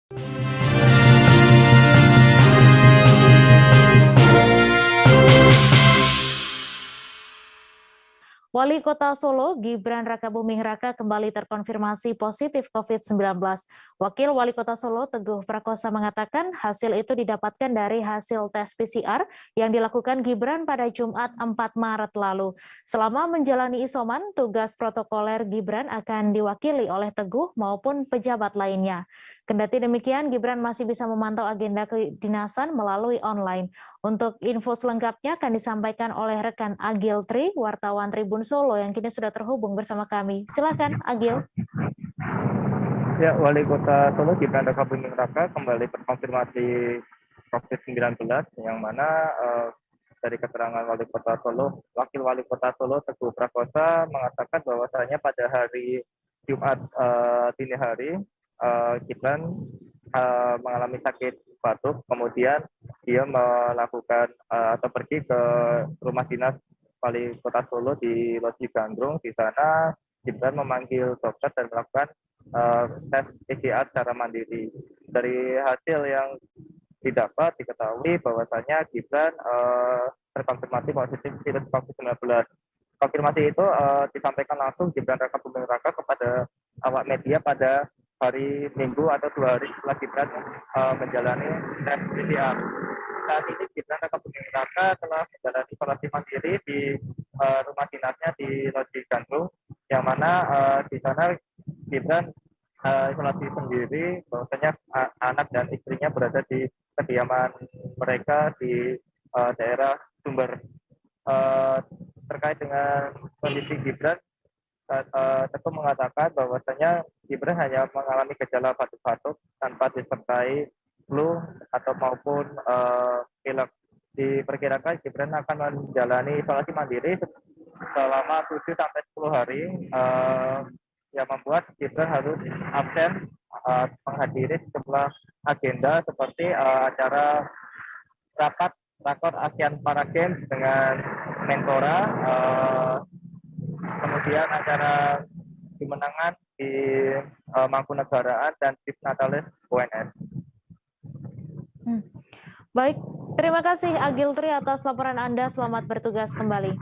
Wali Kota Solo, Gibran Rakabuming Raka kembali terkonfirmasi positif COVID-19. Wakil Wali Kota Solo, Teguh Prakosa mengatakan hasil itu didapatkan dari hasil tes PCR yang dilakukan Gibran pada Jumat 4 Maret lalu. Selama menjalani isoman, tugas protokoler Gibran akan diwakili oleh Teguh maupun pejabat lainnya. Kendati demikian, Gibran masih bisa memantau agenda kedinasan melalui online. Untuk info selengkapnya akan disampaikan oleh rekan Agil Tri, wartawan Tribun Solo yang kini sudah terhubung bersama kami. Silakan, Agil. Ya, Wali Kota Solo Gibran Rakabuming Raka kembali terkonfirmasi COVID-19 yang mana dari keterangan Wali Kota Solo, Wakil Wali Kota Solo Teguh Prakosa mengatakan bahwasanya pada hari Jumat dini hari Gibran mengalami sakit batuk, kemudian dia melakukan atau pergi ke rumah dinas Wali Kota Solo di Loji Gandrung. Di sana Gibran memanggil dokter dan melakukan tes PCR secara mandiri. Dari hasil yang didapat diketahui bahwasanya Gibran terkonfirmasi positif virus COVID-19. Konfirmasi itu disampaikan langsung Gibran Rakabuming Raka kepada awak media pada hari Minggu atau 2 hari setelah Gibran menjalani tes PCR. Saat ini Gibran Rakabuming Raka telah menjalani isolasi mandiri di rumah dinasnya di Loji Gandrung, yang mana di sana Gibran isolasi sendiri, bahwasanya anak dan istrinya berada di kediaman mereka di daerah Sumber. Terkait dengan kondisi Gibran, Teguh mengatakan bahwasanya Gibran hanya mengalami gejala batuk-batuk tanpa disertai flu atau maupun pilek. Diperkirakan Gibran akan menjalani isolasi mandiri selama 7 sampai 10 hari, yang membuat Gibran harus absen menghadiri sejumlah agenda seperti acara rapat rakor ASEAN Para Games dengan Menpora, kemudian acara kemenangan di Mangkunegaraan dan Tips Natalis UNS. Baik, terima kasih Agil Tri atas laporan Anda. Selamat bertugas kembali.